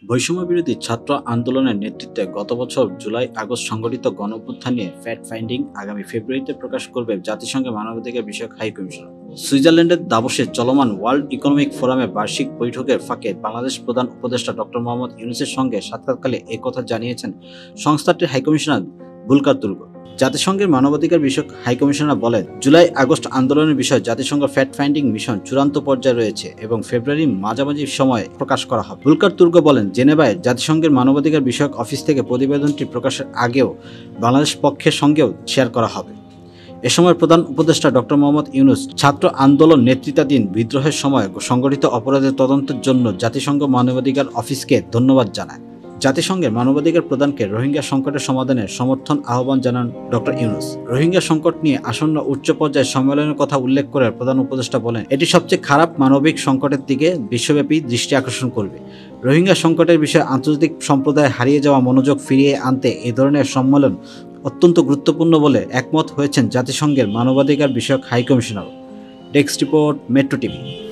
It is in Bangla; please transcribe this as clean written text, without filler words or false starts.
বৈষম্য বিরোধী ছাত্র আন্দোলনের নেতৃত্বে গত বছর জুলাই-আগস্ট সংগঠিত গণঅভ্যুত্থান নিয়ে ফ্যাক্ট ফাইন্ডিং আগামী ফেব্রুয়ারিতে প্রকাশ করবে জাতিসংঘের মানবাধিকার বিষয়ক হাই কমিশনার। সুইজারল্যান্ডের দাভোসে চলমান ওয়ার্ল্ড ইকোনমিক ফোরামের বার্ষিক বৈঠকের ফাঁকে বাংলাদেশ প্রধান উপদেষ্টা ডক্টর মোহাম্মদ ইউনূসের সঙ্গে সাক্ষাৎকালে একথা জানিয়েছেন সংস্থাটির হাইকমিশনার ভুলকার তুর্গ। জাতিসংঘের মানবাধিকার বিষয়ক হাইকমিশনার বলেন, জুলাই-আগস্ট আন্দোলনের বিষয়ে জাতিসংঘ ফ্যাক্ট ফাইন্ডিং মিশন চূড়ান্ত পর্যায়ে রয়েছে এবং ফেব্রুয়ারির মাঝামাঝি সময়ে প্রকাশ করা হবে। ভুলকার তুর্গ বলেন, জেনেভায় জাতিসংঘের মানবাধিকার বিষয়ক অফিস থেকে প্রতিবেদনটি প্রকাশের আগেও বাংলাদেশ পক্ষের সঙ্গেও শেয়ার করা হবে। এ সময় প্রধান উপদেষ্টা ডক্টর মোহাম্মদ ইউনূস ছাত্র আন্দোলন নেতৃত্বাধীন বিদ্রোহের সময় সংগঠিত অপরাধের তদন্তের জন্য জাতিসংঘ মানবাধিকার অফিসকে ধন্যবাদ জানায়। জাতিসংঘের মানবাধিকার প্রধানকে রোহিঙ্গা সংকটের সমাধানের সমর্থন আহ্বান জানান ডক্টর ইউনূস। রোহিঙ্গা সংকট নিয়ে আসন্ন উচ্চ পর্যায়ের সম্মেলনের কথা উল্লেখ করে প্রধান উপদেষ্টা বলেন, এটি সবচেয়ে খারাপ মানবিক সংকটের দিকে বিশ্বব্যাপী দৃষ্টি আকর্ষণ করবে। রোহিঙ্গা সংকটের বিষয়ে আন্তর্জাতিক সম্প্রদায় হারিয়ে যাওয়া মনোযোগ ফিরিয়ে আনতে এ ধরনের সম্মেলন অত্যন্ত গুরুত্বপূর্ণ বলে একমত হয়েছেন জাতিসংঘের মানবাধিকার বিষয়ক high commissioner. Desk report, metro TV.